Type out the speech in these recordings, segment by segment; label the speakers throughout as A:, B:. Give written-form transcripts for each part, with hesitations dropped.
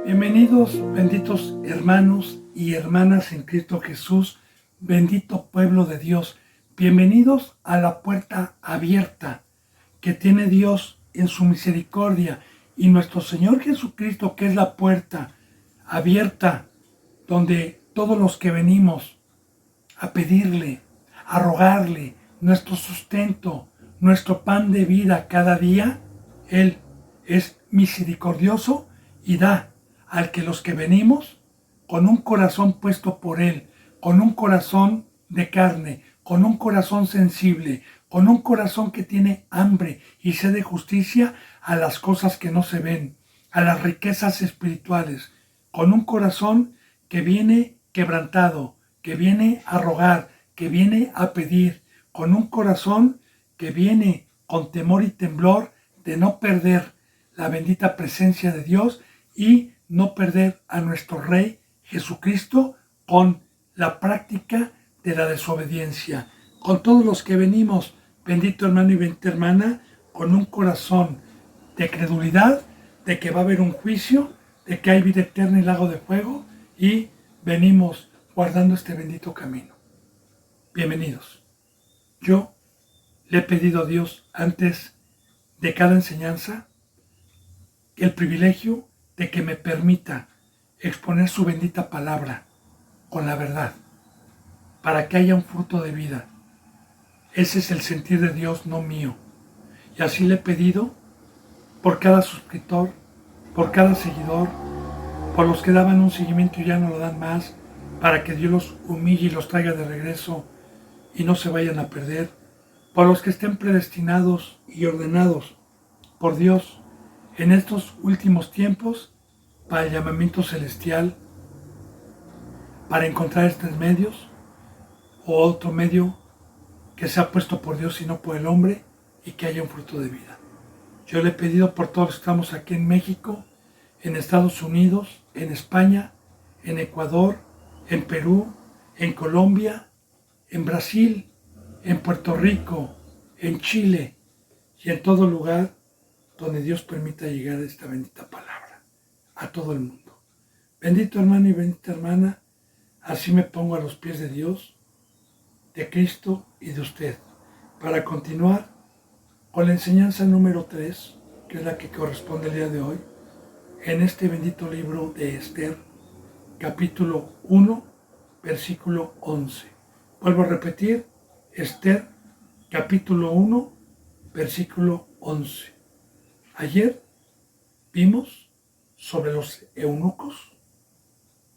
A: Bienvenidos, benditos hermanos y hermanas en Cristo Jesús, bendito pueblo de Dios. Bienvenidos a la puerta abierta que tiene Dios en su misericordia y nuestro Señor Jesucristo, que es la puerta abierta donde todos los que venimos a pedirle, a rogarle nuestro sustento, nuestro pan de vida cada día, Él es misericordioso y da al que los que venimos con un corazón puesto por Él, con un corazón de carne, con un corazón sensible, con un corazón que tiene hambre y sed de justicia a las cosas que no se ven, a las riquezas espirituales, con un corazón que viene quebrantado, que viene a rogar, que viene a pedir, con un corazón que viene con temor y temblor de no perder la bendita presencia de Dios y no perder a nuestro Rey Jesucristo con la práctica de la desobediencia. Con todos los que venimos, bendito hermano y bendita hermana, con un corazón de credulidad, de que va a haber un juicio, de que hay vida eterna y lago de fuego, y venimos guardando este bendito camino. Bienvenidos. Yo le he pedido a Dios antes de cada enseñanza el privilegio de que me permita exponer su bendita palabra con la verdad, para que haya un fruto de vida. Ese es el sentir de Dios, no mío. Y así le he pedido por cada suscriptor, por cada seguidor, por los que daban un seguimiento y ya no lo dan más, para que Dios los humille y los traiga de regreso y no se vayan a perder, por los que estén predestinados y ordenados por Dios en estos últimos tiempos para el llamamiento celestial, para encontrar estos medios o otro medio que sea puesto por Dios y no por el hombre, y que haya un fruto de vida. Yo le he pedido por todos los que estamos aquí en México, en Estados Unidos, en España, en Ecuador, en Perú, en Colombia, en Brasil, en Puerto Rico, en Chile y en todo lugar donde Dios permita llegar a esta bendita palabra, a todo el mundo. Bendito hermano y bendita hermana, así me pongo a los pies de Dios, de Cristo y de usted, para continuar con la enseñanza número 3, que es la que corresponde el día de hoy, en este bendito libro de Esther, capítulo 1, versículo 11. Vuelvo a repetir, Esther, capítulo 1, versículo 11. Ayer vimos sobre los eunucos,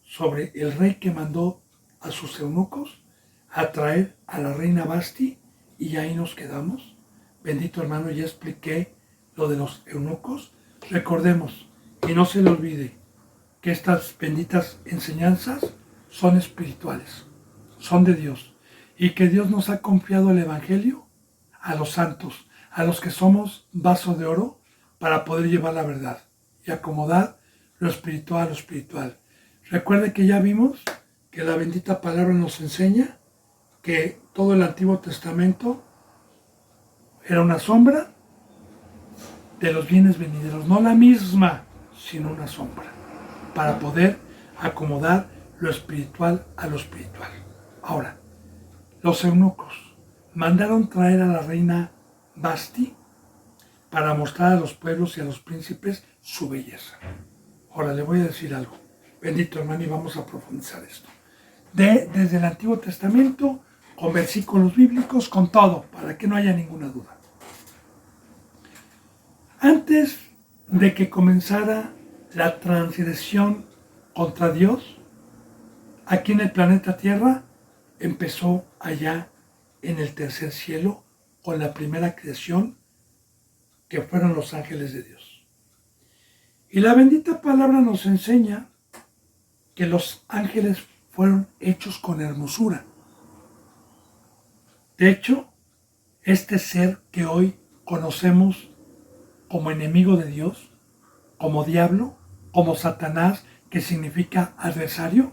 A: sobre el rey que mandó a sus eunucos a traer a la reina Basti, y ahí nos quedamos. Bendito hermano, ya expliqué lo de los eunucos. Recordemos, y no se le olvide, que estas benditas enseñanzas son espirituales, son de Dios, y que Dios nos ha confiado el Evangelio a los santos, a los que somos vaso de oro, para poder llevar la verdad y acomodar lo espiritual a lo espiritual. Recuerde que ya vimos que la bendita palabra nos enseña que todo el Antiguo Testamento era una sombra de los bienes venideros, no la misma, sino una sombra, para poder acomodar lo espiritual a lo espiritual. Ahora, los eunucos mandaron traer a la reina Basti para mostrar a los pueblos y a los príncipes su belleza. Ahora le voy a decir algo, bendito hermano, y vamos a profundizar esto. Desde el Antiguo Testamento, con versículos bíblicos, con todo, para que no haya ninguna duda. Antes de que comenzara la transgresión contra Dios, aquí en el planeta Tierra, empezó allá en el tercer cielo con la primera creación, que fueron los ángeles de Dios. Y la bendita palabra nos enseña que los ángeles fueron hechos con hermosura. De hecho, este ser que hoy conocemos como enemigo de Dios, como diablo, como Satanás, que significa adversario,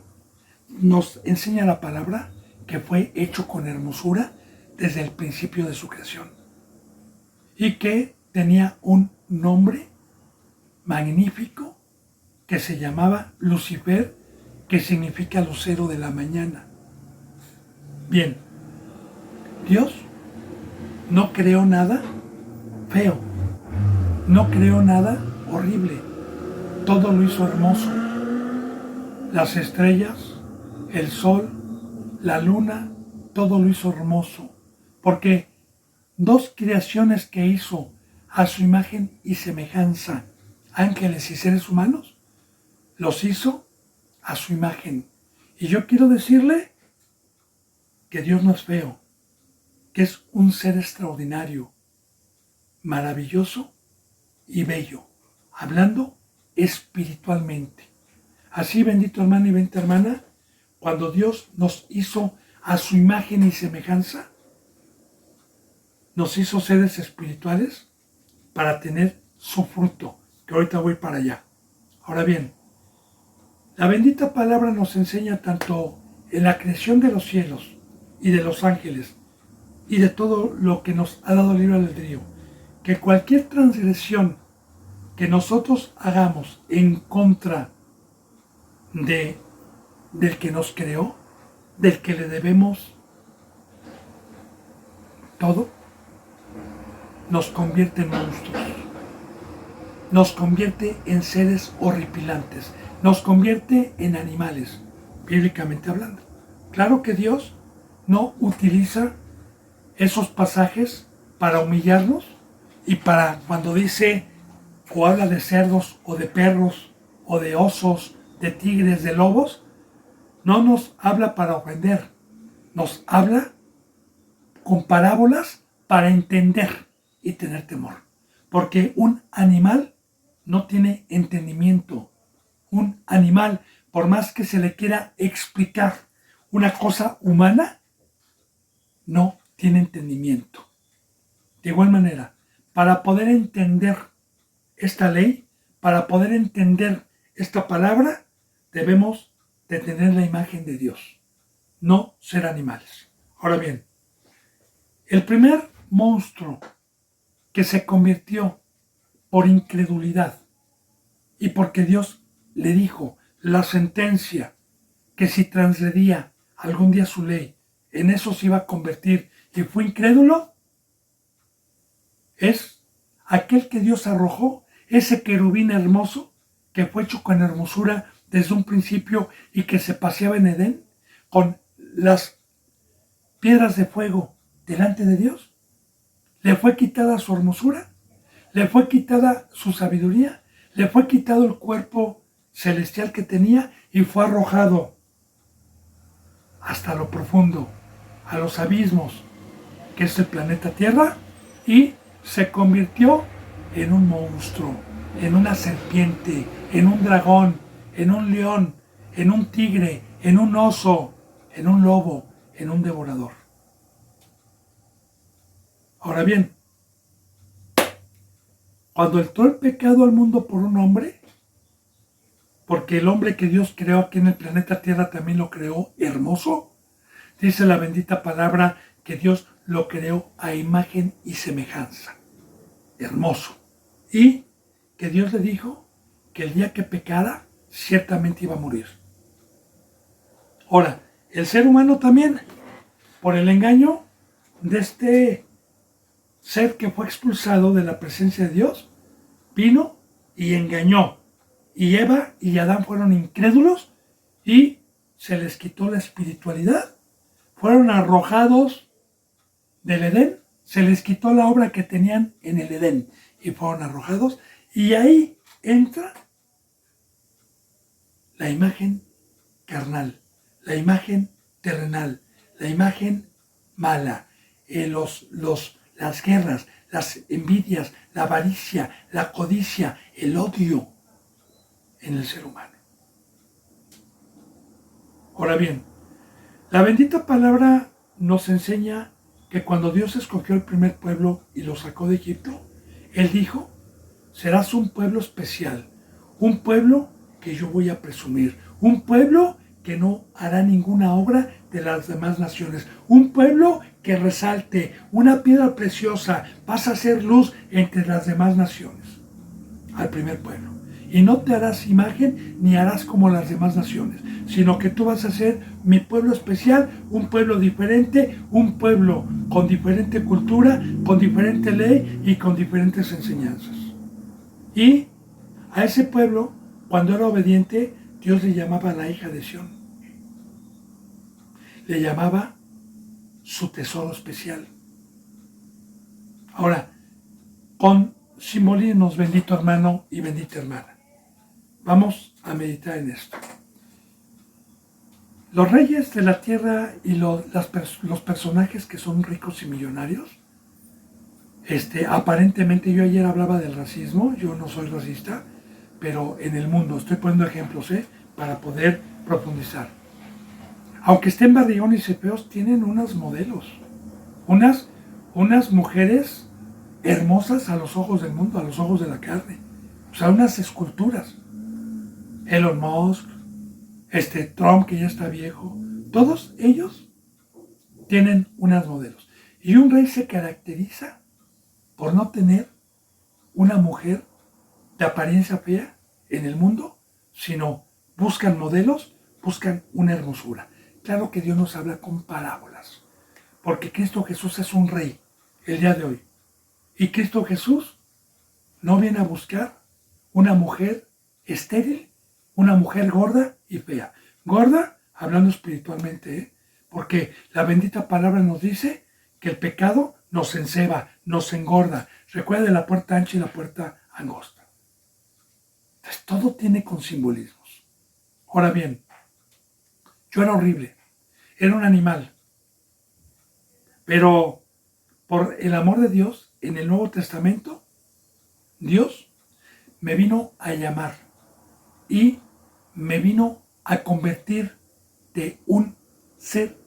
A: nos enseña la palabra que fue hecho con hermosura desde el principio de su creación y que tenía un nombre magnífico que se llamaba Lucifer, que significa lucero de la mañana. Bien, Dios no creó nada feo, no creó nada horrible, todo lo hizo hermoso. Las estrellas, el sol, la luna, todo lo hizo hermoso, porque dos creaciones que hizo a su imagen y semejanza, ángeles y seres humanos, los hizo a su imagen. Y yo quiero decirle que Dios no es feo, que es un ser extraordinario, maravilloso y bello, hablando espiritualmente. Así, bendito hermano y bendita hermana, cuando Dios nos hizo a su imagen y semejanza, nos hizo seres espirituales para tener su fruto, que ahorita voy para allá. Ahora bien, la bendita palabra nos enseña tanto en la creación de los cielos y de los ángeles y de todo lo que nos ha dado el libre albedrío, que cualquier transgresión que nosotros hagamos en contra del que nos creó, del que le debemos todo, nos convierte en monstruos, nos convierte en seres horripilantes, nos convierte en animales, bíblicamente hablando. Claro que Dios no utiliza esos pasajes para humillarnos y para cuando dice o habla de cerdos o de perros o de osos, de tigres, de lobos, no nos habla para ofender, nos habla con parábolas para entender y tener temor. Porque un animal no tiene entendimiento. Un animal, por más que se le quiera explicar una cosa humana, no tiene entendimiento. De igual manera, para poder entender esta ley, para poder entender esta palabra, debemos de tener la imagen de Dios, no ser animales. Ahora bien, el primer monstruo que se convirtió por incredulidad y porque Dios le dijo la sentencia que si transgredía algún día su ley, en eso se iba a convertir y fue incrédulo, es aquel que Dios arrojó, ese querubín hermoso que fue hecho con hermosura desde un principio y que se paseaba en Edén con las piedras de fuego delante de Dios. Le fue quitada su hermosura, le fue quitada su sabiduría, le fue quitado el cuerpo celestial que tenía y fue arrojado hasta lo profundo, a los abismos, que es el planeta Tierra, y se convirtió en un monstruo, en una serpiente, en un dragón, en un león, en un tigre, en un oso, en un lobo, en un devorador. Ahora bien, cuando entró el pecado al mundo por un hombre, porque el hombre que Dios creó aquí en el planeta Tierra también lo creó hermoso, dice la bendita palabra que Dios lo creó a imagen y semejanza, hermoso, y que Dios le dijo que el día que pecara ciertamente iba a morir. Ahora, el ser humano también, por el engaño de este ser que fue expulsado de la presencia de Dios, vino y engañó. Y Eva y Adán fueron incrédulos y se les quitó la espiritualidad. Fueron arrojados del Edén, se les quitó la obra que tenían en el Edén y fueron arrojados. Y ahí entra la imagen carnal, la imagen terrenal, la imagen mala, las guerras, las envidias, la avaricia, la codicia, el odio en el ser humano. Ahora bien, la bendita palabra nos enseña que cuando Dios escogió el primer pueblo y lo sacó de Egipto, Él dijo, serás un pueblo especial, un pueblo que yo voy a presumir, un pueblo que no hará ninguna obra de las demás naciones, un pueblo que resalte, una piedra preciosa, vas a ser luz entre las demás naciones, al primer pueblo. y no te harás imagen ni harás como las demás naciones, sino que tú vas a ser mi pueblo especial, un pueblo diferente, un pueblo con diferente cultura, con diferente ley y con diferentes enseñanzas. Y a ese pueblo, cuando era obediente, Dios le llamaba la hija de Sión. Le llamaba su tesoro especial. Ahora, con simbolismos, bendito hermano y bendita hermana, vamos a meditar en esto. Los reyes de la tierra y los personajes que son ricos y millonarios, aparentemente, yo ayer hablaba del racismo, yo no soy racista, pero en el mundo, estoy poniendo ejemplos, para poder profundizar. Aunque estén barrigones y feos, tienen unos modelos, unas mujeres hermosas a los ojos del mundo, a los ojos de la carne, o sea, unas esculturas. Elon Musk, Trump, que ya está viejo, todos ellos tienen unos modelos. Y un rey se caracteriza por no tener una mujer de apariencia fea en el mundo, sino buscan modelos, buscan una hermosura. Claro que Dios nos habla con parábolas, porque Cristo Jesús es un rey el día de hoy. Y Cristo Jesús no viene a buscar una mujer estéril, una mujer gorda y fea. Gorda, hablando espiritualmente, porque la bendita palabra nos dice que el pecado nos enceba, nos engorda. Recuerda de la puerta ancha y la puerta angosta. Entonces todo tiene con simbolismos. Ahora bien, yo era horrible, era un animal, pero por el amor de Dios, en el Nuevo Testamento, Dios me vino a llamar y me vino a convertir de un ser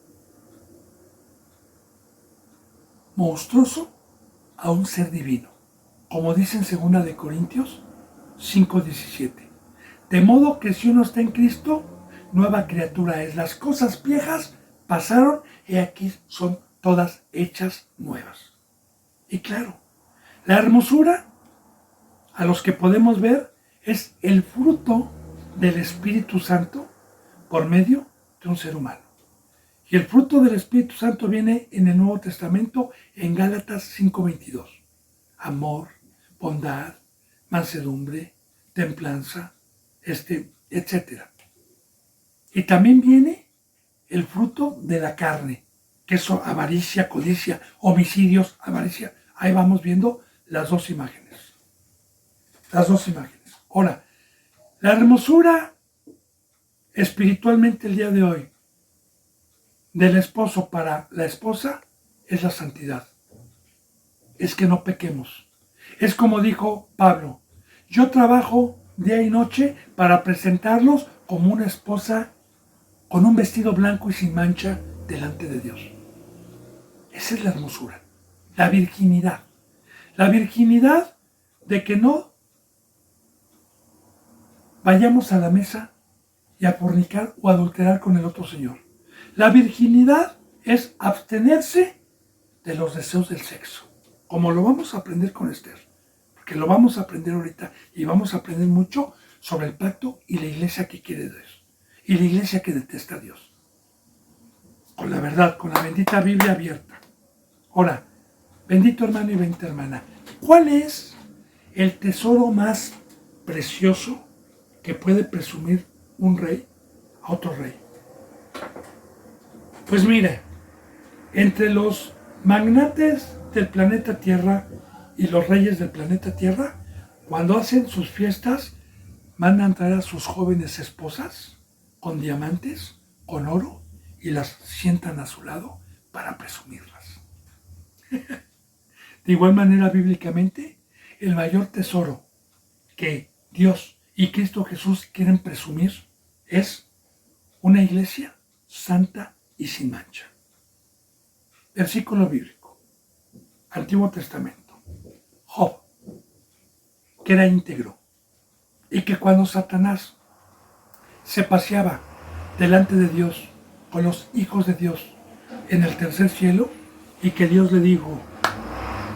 A: monstruoso a un ser divino. Como dice en 2 de Corintios 5:17. De modo que si uno está en Cristo, nueva criatura es. Las cosas viejas pasaron y aquí son todas hechas nuevas. Y claro, la hermosura a los que podemos ver es el fruto del Espíritu Santo por medio de un ser humano. Y el fruto del Espíritu Santo viene en el Nuevo Testamento en Gálatas 5:22. Amor, bondad, mansedumbre, templanza, etc. Y también viene el fruto de la carne, que es avaricia, codicia, homicidios, avaricia. Ahí vamos viendo las dos imágenes. Las dos imágenes. Ahora, la hermosura espiritualmente el día de hoy del esposo para la esposa es la santidad. Es que no pequemos. Es como dijo Pablo, yo trabajo día y noche para presentarlos como una esposa con un vestido blanco y sin mancha delante de Dios. Esa es la hermosura, la virginidad. La virginidad de que no vayamos a la mesa y a fornicar o adulterar con el otro señor. La virginidad es abstenerse de los deseos del sexo, como lo vamos a aprender con Esther, porque lo vamos a aprender ahorita y vamos a aprender mucho sobre el pacto y la iglesia que quiere Dios y la iglesia que detesta a Dios. Con la verdad, con la bendita Biblia abierta. Ahora, bendito hermano y bendita hermana, ¿cuál es el tesoro más precioso que puede presumir un rey a otro rey? Pues mire, entre los magnates del planeta Tierra y los reyes del planeta Tierra, cuando hacen sus fiestas, mandan traer a sus jóvenes esposas con diamantes, con oro, y las sientan a su lado para presumirlas. De igual manera, bíblicamente, el mayor tesoro que Dios y Cristo Jesús quieren presumir es una iglesia santa y sin mancha. Versículo bíblico, Antiguo Testamento. Job, que era íntegro, y que cuando Satanás se paseaba delante de Dios con los hijos de Dios en el tercer cielo, y que Dios le dijo,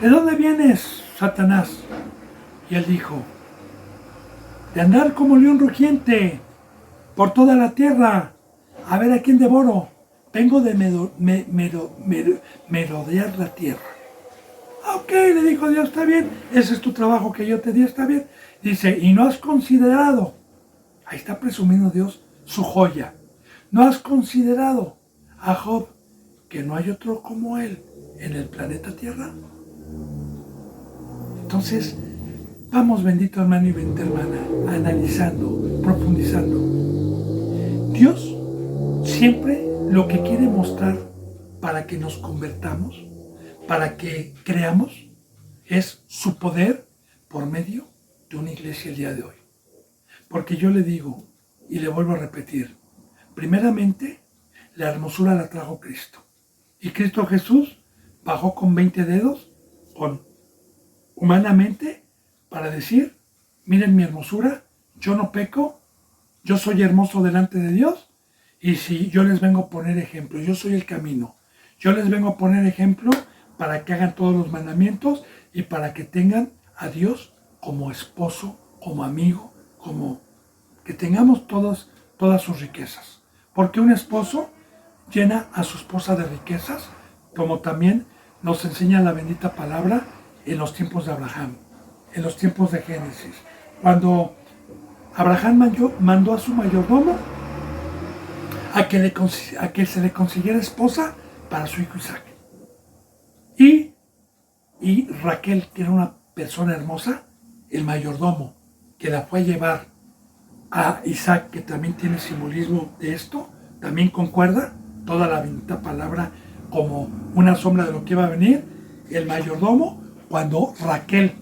A: ¿de dónde vienes, Satanás? Y él dijo, de andar como león rugiente por toda la tierra, a ver a quién devoro. Vengo de merodear la tierra. Ok, le dijo Dios, está bien, ese es tu trabajo que yo te di, está bien. Dice, y no has considerado, ahí está presumiendo Dios su joya, no has considerado a Job, que no hay otro como él en el planeta Tierra. Entonces, vamos, bendito hermano y bendita hermana, analizando, profundizando. Dios siempre lo que quiere mostrar para que nos convertamos, para que creamos, es su poder por medio de una iglesia el día de hoy. Porque yo le digo, y le vuelvo a repetir, primeramente, la hermosura la trajo Cristo. Y Cristo Jesús bajó con 20 dedos, humanamente, para decir, miren mi hermosura, yo no peco, yo soy hermoso delante de Dios, y si yo les vengo a poner ejemplo, yo soy el camino, yo les vengo a poner ejemplo para que hagan todos los mandamientos y para que tengan a Dios como esposo, como amigo, como que tengamos todas sus riquezas. Porque un esposo llena a su esposa de riquezas, como también nos enseña la bendita palabra en los tiempos de Abraham, en los tiempos de Génesis. Cuando Abraham mandó a su mayordomo a que se le consiguiera esposa para su hijo Isaac. Y Raquel, que era una persona hermosa, el mayordomo, que la fue a llevar a Isaac, que también tiene simbolismo de esto, también concuerda toda la bendita palabra como una sombra de lo que iba a venir. El mayordomo, cuando Raquel,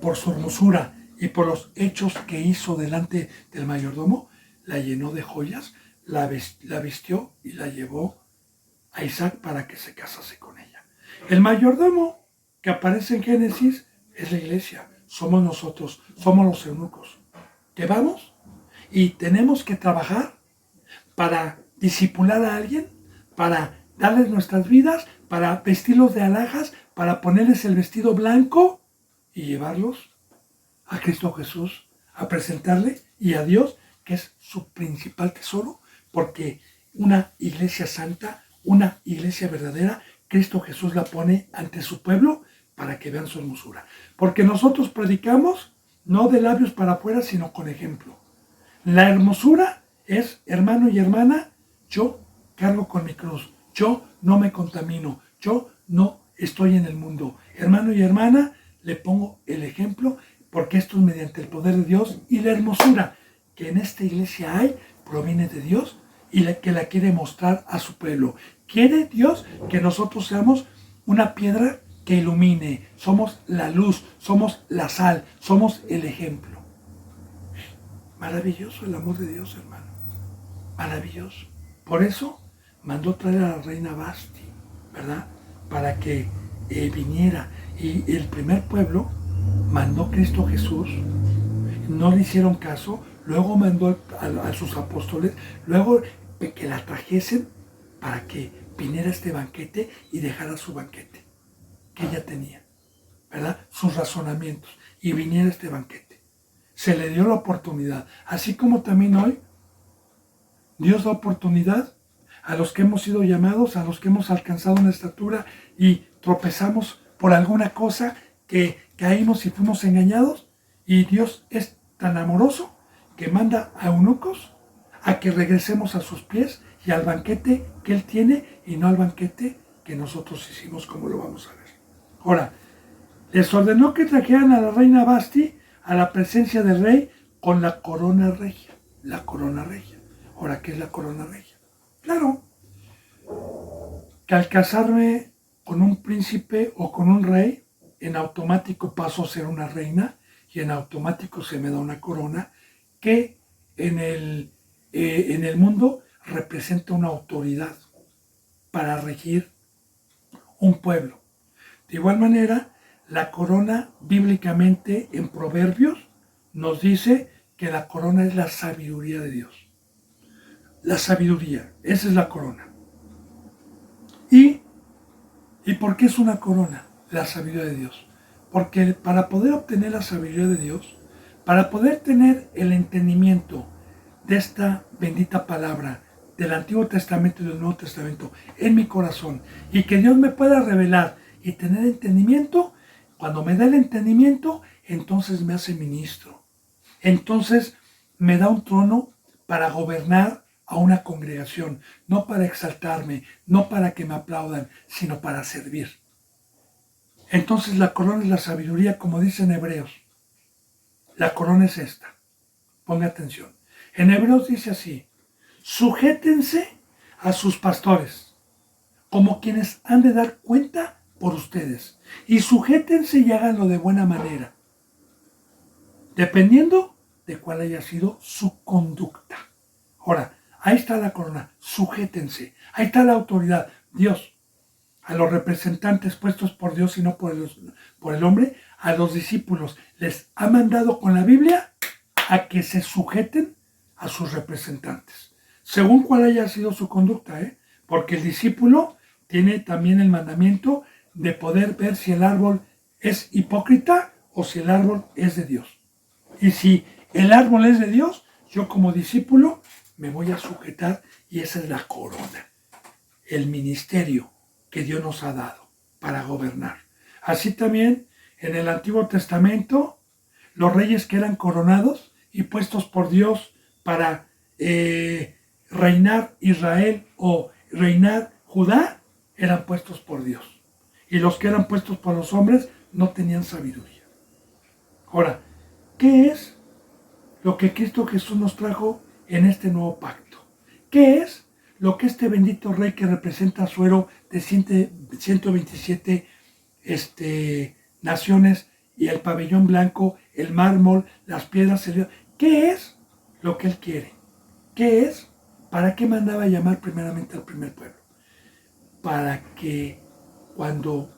A: por su hermosura y por los hechos que hizo delante del mayordomo, la llenó de joyas, la vistió y la llevó a Isaac para que se casase con ella. El mayordomo que aparece en Génesis es la iglesia, somos nosotros, somos los eunucos, que vamos y tenemos que trabajar para discipular a alguien, para darles nuestras vidas, para vestirlos de alhajas, para ponerles el vestido blanco y llevarlos a Cristo Jesús, a presentarle y a Dios, que es su principal tesoro, porque una iglesia santa, una iglesia verdadera, Cristo Jesús la pone ante su pueblo para que vean su hermosura. Porque nosotros predicamos no de labios para afuera, sino con ejemplo. La hermosura es, hermano y hermana, yo cargo con mi cruz, yo no me contamino, yo no estoy en el mundo. Hermano y hermana, le pongo el ejemplo, porque esto es mediante el poder de Dios, y la hermosura que en esta iglesia hay proviene de Dios y que la quiere mostrar a su pueblo. Quiere Dios que nosotros seamos una piedra que ilumine, somos la luz, somos la sal, somos el ejemplo. Maravilloso el amor de Dios, hermano. Maravilloso. Por eso mandó traer a la reina Basti, ¿verdad? Para que viniera. Y el primer pueblo mandó Cristo Jesús. No le hicieron caso. Luego mandó a sus apóstoles. Luego que la trajesen para que viniera este banquete y dejara su banquete que ella tenía, ¿verdad? Sus razonamientos. Y viniera este banquete. Se le dio la oportunidad. Así como también hoy Dios da oportunidad a los que hemos sido llamados, a los que hemos alcanzado una estatura y tropezamos por alguna cosa, que caímos y fuimos engañados. Y Dios es tan amoroso que manda a eunucos a que regresemos a sus pies y al banquete que Él tiene y no al banquete que nosotros hicimos, como lo vamos a ver. Ahora, les ordenó que trajeran a la reina Basti a la presencia del rey con la corona regia. La corona regia. Ahora, ¿qué es la corona regia? Claro, que al casarme con un príncipe o con un rey, en automático paso a ser una reina y en automático se me da una corona que en el mundo representa una autoridad para regir un pueblo. De igual manera, la corona bíblicamente en Proverbios nos dice que la corona es la sabiduría de Dios. La sabiduría, esa es la corona. ¿Y por qué es una corona? La sabiduría de Dios. Porque para poder obtener la sabiduría de Dios, Para poder tener el entendimiento de esta bendita palabra del Antiguo Testamento y del Nuevo Testamento en mi corazón y que Dios me pueda revelar y tener entendimiento, cuando me da el entendimiento, entonces me hace ministro. Entonces me da un trono para gobernar a una congregación, no para exaltarme, no para que me aplaudan, sino para servir. Entonces la corona es la sabiduría, como dicen Hebreos. La corona es esta. Ponga atención. En Hebreos dice así: sujétense a sus pastores, como quienes han de dar cuenta por ustedes, y sujétense y háganlo de buena manera, dependiendo de cuál haya sido su conducta. Ahora, ahí está la corona, sujétense, ahí está la autoridad. Dios, a los representantes puestos por Dios y no por el hombre, a los discípulos, les ha mandado con la Biblia a que se sujeten a sus representantes, según cuál haya sido su conducta, porque el discípulo tiene también el mandamiento de poder ver si el árbol es hipócrita o si el árbol es de Dios. Y si el árbol es de Dios, yo como discípulo me voy a sujetar, y esa es la corona, el ministerio que Dios nos ha dado para gobernar. Así también en el Antiguo Testamento, los reyes que eran coronados y puestos por Dios para reinar Israel o reinar Judá, eran puestos por Dios. Y los que eran puestos por los hombres no tenían sabiduría. Ahora, ¿qué es lo que Cristo Jesús nos trajo en este nuevo pacto? ¿Qué es lo que este bendito rey que representa a suero de 127 naciones y el pabellón blanco, el mármol, las piedras, qué es lo que él quiere? ¿Qué es? ¿Para qué mandaba llamar primeramente al primer pueblo? Para que cuando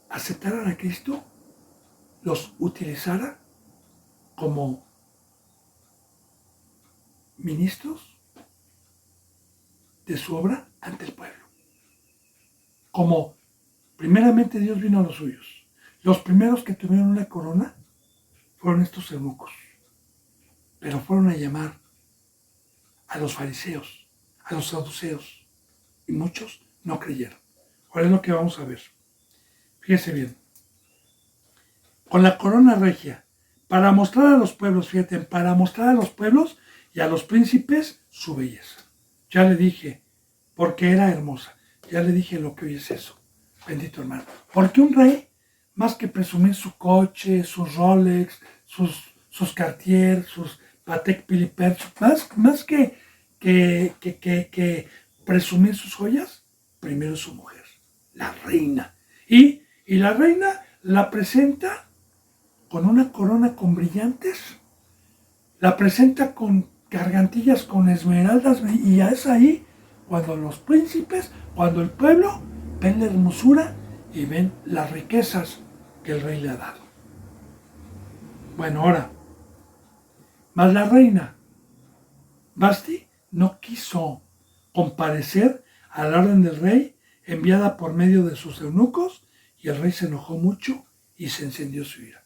A: aceptaran a Cristo, los utilizara como ministros de su obra ante el pueblo. Como primeramente Dios vino a los suyos. Los primeros que tuvieron una corona fueron estos eunucos, pero fueron a llamar a los fariseos, a los saduceos, y muchos no creyeron. Ahora es lo que vamos a ver. Fíjese bien. Con la corona regia, para mostrar a los pueblos, fíjate, para mostrar a los pueblos y a los príncipes su belleza. Ya le dije, porque era hermosa. Ya le dije lo que hoy es eso. Bendito hermano. Porque un rey, más que presumir su coche, sus Rolex, sus Cartier, sus Patek Philippe, más que presumir sus joyas, primero su mujer, la reina. Y la reina la presenta con una corona con brillantes, la presenta con gargantillas, con esmeraldas, y es ahí cuando los príncipes, cuando el pueblo ven la hermosura y ven las riquezas que el rey le ha dado. Bueno, ahora, mas la reina Vasti no quiso comparecer a la orden del rey enviada por medio de sus eunucos, y el rey se enojó mucho y se encendió su ira.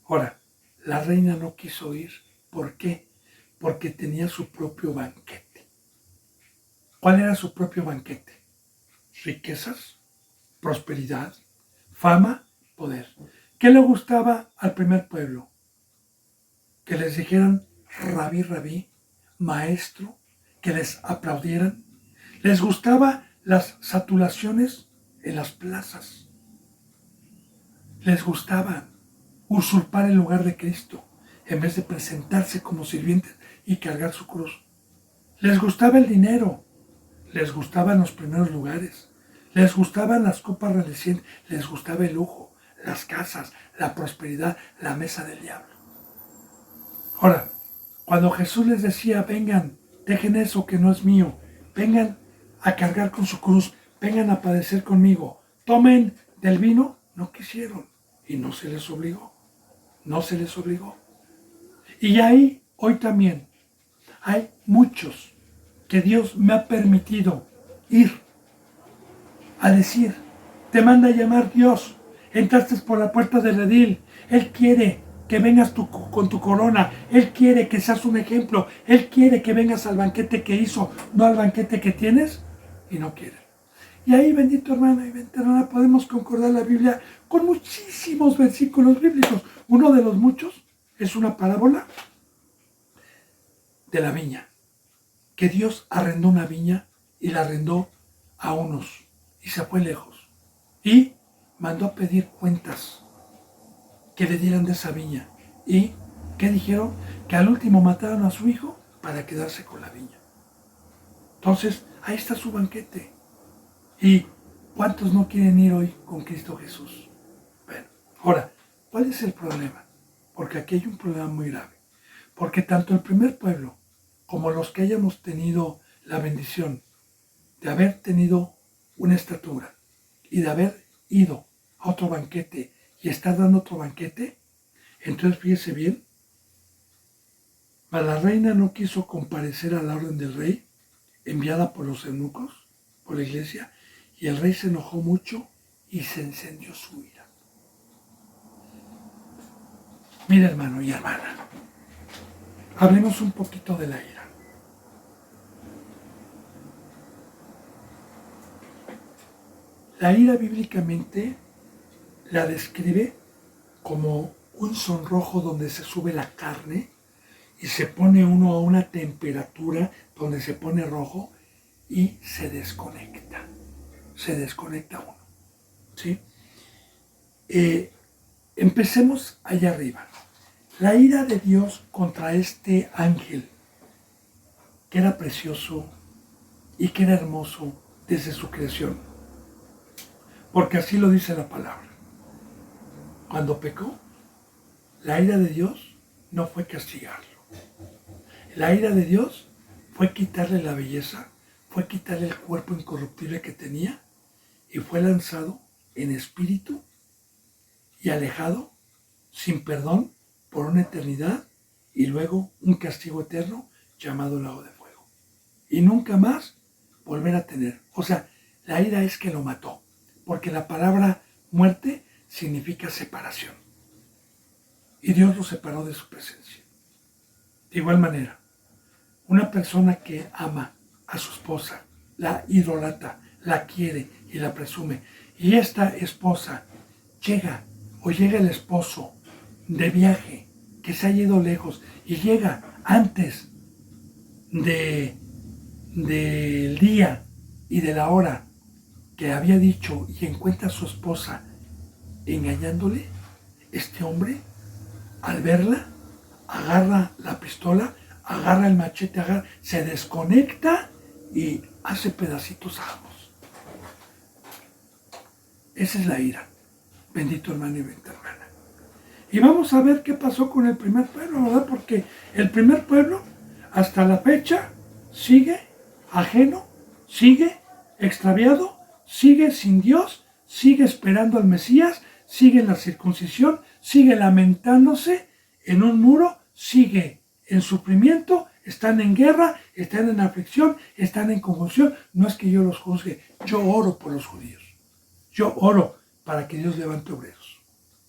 A: Ahora, la reina no quiso ir. ¿Por qué? Porque tenía su propio banquete. ¿Cuál era su propio banquete? Riquezas, prosperidad, fama, poder. ¿Qué le gustaba al primer pueblo? Que les dijeran rabí, rabí, maestro, que les aplaudieran. Les gustaba las saturaciones en las plazas. Les gustaba usurpar el lugar de Cristo en vez de presentarse como sirvientes y cargar su cruz. Les gustaba el dinero, les gustaban los primeros lugares, les gustaban las copas relucientes, les gustaba el lujo, las casas, la prosperidad, la mesa del diablo. Ahora, cuando Jesús les decía, vengan, dejen eso que no es mío, vengan a cargar con su cruz, vengan a padecer conmigo, tomen del vino, no quisieron y no se les obligó. No se les obligó. Y ahí, hoy también, hay muchos que Dios me ha permitido ir a decir, te manda a llamar Dios, entraste por la puerta del redil, Él quiere que vengas con tu corona. Él quiere que seas un ejemplo. Él quiere que vengas al banquete que hizo, no al banquete que tienes y no quiere. Y ahí, bendito hermano y bendita hermana, podemos concordar la Biblia con muchísimos versículos bíblicos. Uno de los muchos es una parábola de la viña, que Dios arrendó una viña y la arrendó a unos y se fue lejos. Y mandó a pedir cuentas que le dieran de esa viña. ¿Y qué dijeron? Que al último mataron a su hijo para quedarse con la viña. Entonces, ahí está su banquete. ¿Y cuántos no quieren ir hoy con Cristo Jesús? Bueno, ahora, ¿cuál es el problema? Porque aquí hay un problema muy grave. Porque tanto el primer pueblo como los que hayamos tenido la bendición de haber tenido una estatura y de haber ido a otro banquete y estar dando otro banquete, entonces fíjese bien, la reina no quiso comparecer a la orden del rey enviada por los eunucos, por la iglesia, y el rey se enojó mucho y se encendió su ira. Mira, hermano y hermana, hablemos un poquito de la ira. La ira bíblicamente la describe como un sonrojo donde se sube la carne y se pone uno a una temperatura donde se pone rojo y se desconecta uno, ¿sí? Empecemos allá arriba. La ira de Dios contra este ángel, que era precioso y que era hermoso desde su creación, porque así lo dice la palabra. Cuando pecó, la ira de Dios no fue castigarlo. La ira de Dios fue quitarle la belleza, fue quitarle el cuerpo incorruptible que tenía y fue lanzado en espíritu y alejado sin perdón por una eternidad y luego un castigo eterno llamado lago de fuego. Y nunca más volver a tener. O sea, la ira es que lo mató, porque la palabra muerte significa separación. Y Dios lo separó de su presencia. De igual manera, una persona que ama a su esposa, la idolatra, la quiere y la presume, y esta esposa llega el esposo de viaje, que se ha ido lejos, y llega antes del día y de la hora que había dicho y encuentra a su esposa engañándole, este hombre, al verla, agarra la pistola, agarra el machete, se desconecta y hace pedacitos a ambos. Esa es la ira, bendito hermano y bendita hermana. Y vamos a ver qué pasó con el primer pueblo, ¿verdad? Porque el primer pueblo, hasta la fecha, sigue ajeno, sigue extraviado, sigue sin Dios, sigue esperando al Mesías, sigue en la circuncisión, sigue lamentándose en un muro, sigue en sufrimiento, están en guerra, están en aflicción, están en confusión. No es que yo los juzgue, yo oro por los judíos. Yo oro para que Dios levante obreros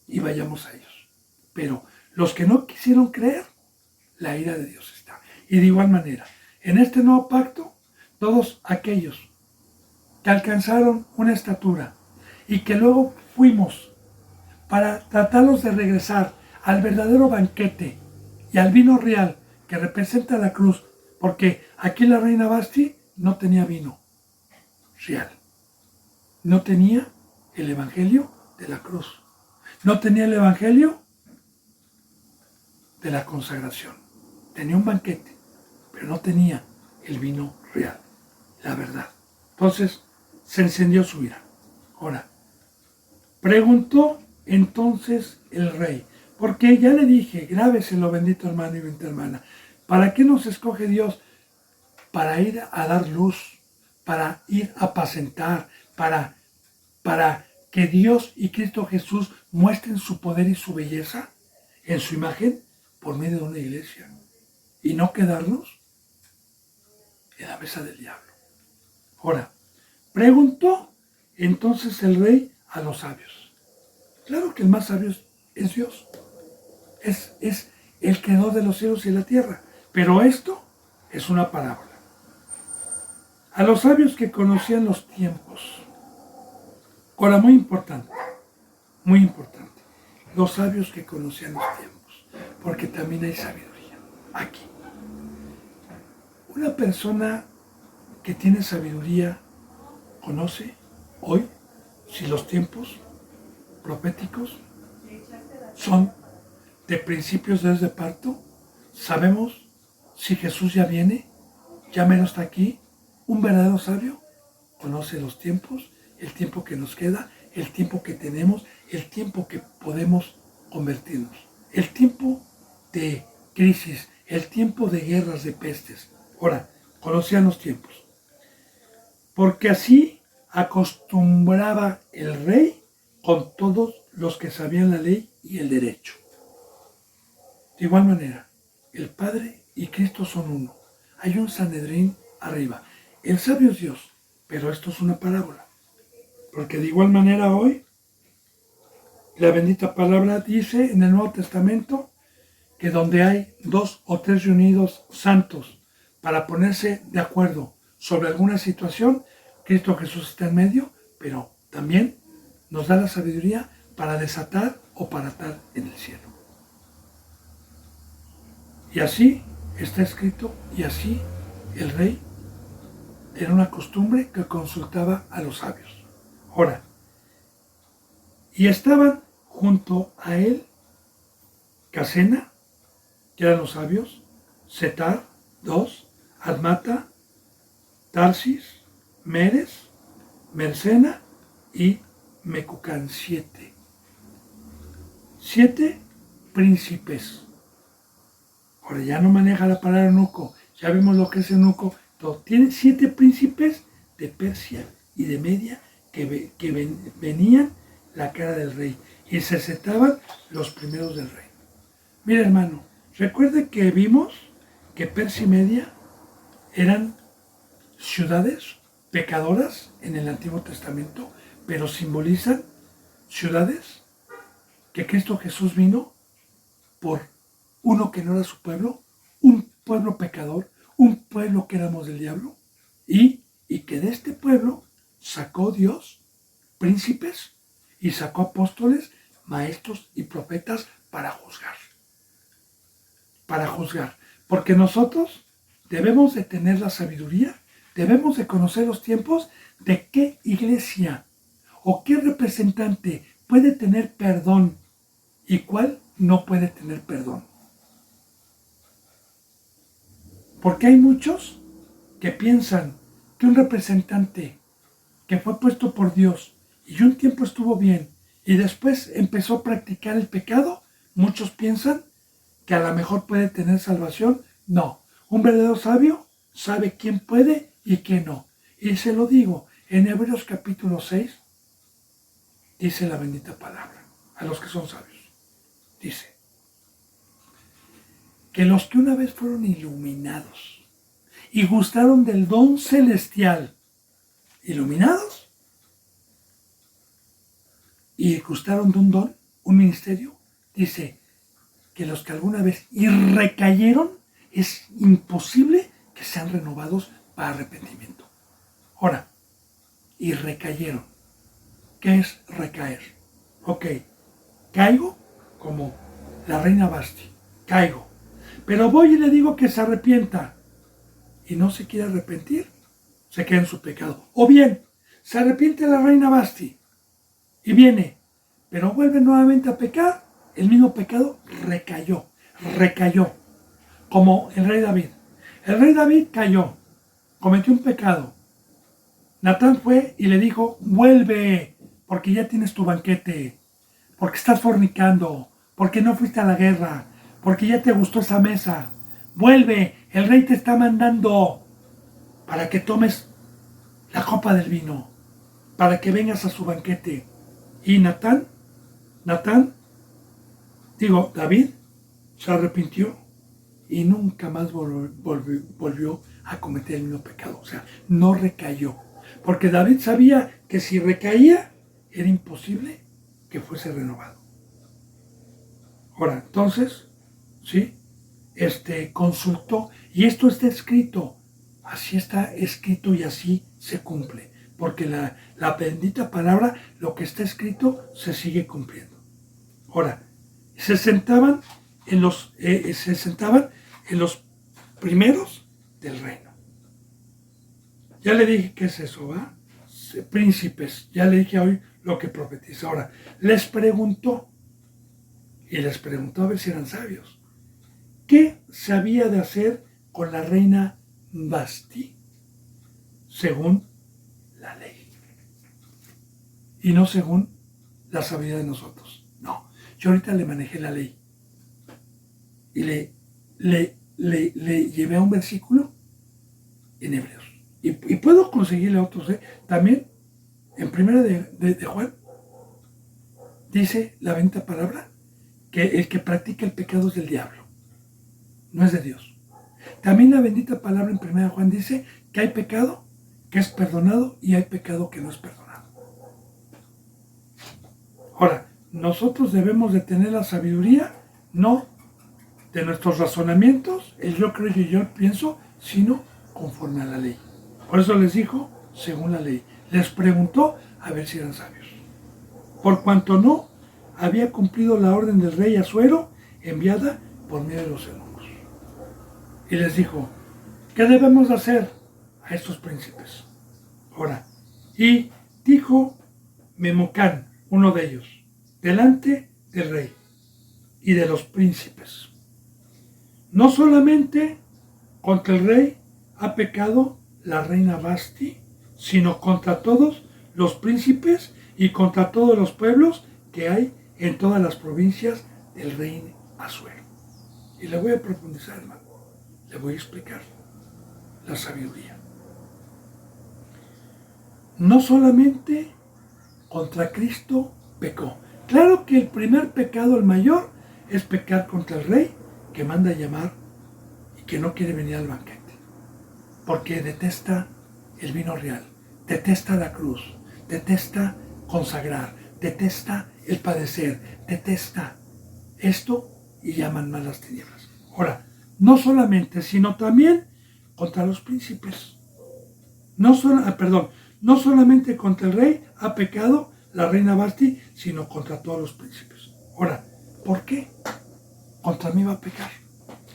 A: y vayamos a ellos. Pero los que no quisieron creer, la ira de Dios está. Y de igual manera, en este nuevo pacto, todos aquellos que alcanzaron una estatura y que luego fuimos para tratarlos de regresar al verdadero banquete y al vino real que representa la cruz, porque aquí la reina Basti no tenía vino real, no tenía el evangelio de la cruz, no tenía el evangelio de la consagración, tenía un banquete, pero no tenía el vino real, la verdad. Entonces se encendió su ira. Ahora, preguntó entonces el rey, porque ya le dije, grábeselo, bendito hermano y bendita hermana, ¿para qué nos escoge Dios? Para ir a dar luz, para ir a apacentar, para que Dios y Cristo Jesús muestren su poder y su belleza en su imagen por medio de una iglesia y no quedarnos en la mesa del diablo. Ahora, preguntó entonces el rey a los sabios. Claro que el más sabio es Dios. Es el creador de los cielos y la tierra. Pero esto es una parábola. A los sabios que conocían los tiempos. Ahora, muy importante, muy importante. Los sabios que conocían los tiempos. Porque también hay sabiduría aquí. Una persona que tiene sabiduría conoce hoy si los tiempos proféticos son de principios de parto. Sabemos si Jesús ya viene, ya menos está aquí. Un verdadero sabio conoce los tiempos, el tiempo que nos queda, el tiempo que tenemos, el tiempo que podemos convertirnos, el tiempo de crisis, el tiempo de guerras, de pestes. Ahora, conocían los tiempos. Porque así acostumbraba el rey con todos los que sabían la ley y el derecho. De igual manera, el Padre y Cristo son uno. Hay un Sanedrín arriba. El sabio es Dios, pero esto es una parábola. Porque de igual manera hoy, la bendita palabra dice en el Nuevo Testamento que donde hay 2 o 3 reunidos santos para ponerse de acuerdo sobre alguna situación, Cristo Jesús está en medio, pero también nos da la sabiduría para desatar o para atar en el cielo. Y así está escrito, y así el rey era una costumbre que consultaba a los sabios. Ahora, y estaban junto a él Casena, que eran los sabios, Setar, 2, Admata, Tarsis, Meres, Mercena y Mecucán, 7. 7 príncipes. Ahora ya no maneja la palabra eunuco, ya vimos lo que es eunuco. Tienen 7 príncipes de Persia y de Media que venían la cara del rey y se sentaban los primeros del rey. Mira, hermano, recuerde que vimos que Persia y Media eran ciudades pecadoras en el Antiguo Testamento, pero simbolizan ciudades que Cristo Jesús vino por uno que no era su pueblo, un pueblo pecador, un pueblo que éramos del diablo, y que de este pueblo sacó Dios príncipes y sacó apóstoles, maestros y profetas para juzgar. Para juzgar. Porque nosotros debemos de tener la sabiduría, debemos de conocer los tiempos de qué iglesia o qué representante puede tener perdón y cuál no puede tener perdón. Porque hay muchos que piensan que un representante que fue puesto por Dios y un tiempo estuvo bien y después empezó a practicar el pecado, muchos piensan que a lo mejor puede tener salvación. No, un verdadero sabio sabe quién puede y quién no. Y se lo digo, en Hebreos capítulo 6, dice la bendita palabra, a los que son sabios. Dice, que los que una vez fueron iluminados y gustaron del don celestial, iluminados, y gustaron de un don, un ministerio, dice que los que alguna vez y recayeron, es imposible que sean renovados para arrepentimiento. Ahora, y recayeron. ¿Qué es recaer? Ok, caigo como la reina Basti, caigo. Pero voy y le digo que se arrepienta y no se quiere arrepentir, se queda en su pecado. O bien, se arrepiente la reina Basti y viene, pero vuelve nuevamente a pecar, el mismo pecado recayó, como el rey David. El rey David cayó, cometió un pecado. Natán fue y le dijo, vuelve, porque ya tienes tu banquete, porque estás fornicando, porque no fuiste a la guerra, porque ya te gustó esa mesa. Vuelve, el rey te está mandando para que tomes la copa del vino, para que vengas a su banquete. Y David se arrepintió y nunca más volvió a cometer el mismo pecado. O sea, no recayó. Porque David sabía que si recaía, era imposible que fuese renovado. Ahora, entonces, ¿sí? Consultó, y esto está escrito, así está escrito y así se cumple, porque la bendita palabra, lo que está escrito, se sigue cumpliendo. Ahora, se sentaban en los primeros del reino. Ya le dije qué es eso, ¿va? Príncipes, ya le dije hoy lo que profetiza. Ahora, les preguntó a ver si eran sabios. ¿Qué se había de hacer con la reina Vasti según la ley? Y no según la sabiduría de nosotros. No, yo ahorita le manejé la ley. Y le llevé a un versículo en Hebreos. Y puedo conseguirle otros. También, en primera de Juan, dice la bendita palabra que el que practica el pecado es del diablo, no es de Dios. También la bendita palabra en primera de Juan dice que hay pecado que es perdonado y hay pecado que no es perdonado. Ahora, nosotros debemos de tener la sabiduría, no de nuestros razonamientos, el yo creo y yo pienso, sino conforme a la ley. Por eso les dijo, según la ley. Les preguntó a ver si eran sabios. Por cuanto no había cumplido la orden del rey Asuero, enviada por medio de los eunucos. Y les dijo, ¿qué debemos hacer a estos príncipes? Ahora, y dijo Memocán, uno de ellos, delante del rey y de los príncipes. No solamente contra el rey ha pecado la reina Vasti, sino contra todos los príncipes y contra todos los pueblos que hay en todas las provincias del rey Asuero. Y le voy a profundizar, hermano. Le voy a explicar la sabiduría. No solamente contra Cristo pecó. Claro que el primer pecado, el mayor, es pecar contra el rey que manda llamar y que no quiere venir al banquete. Porque detesta el vino real, detesta la cruz, detesta consagrar, detesta el padecer, detesta esto y llaman mal las tinieblas. Ahora, no solamente, sino también contra los príncipes. No solamente contra el rey ha pecado la reina Vasti, sino contra todos los príncipes. Ahora, ¿por qué? Contra mí va a pecar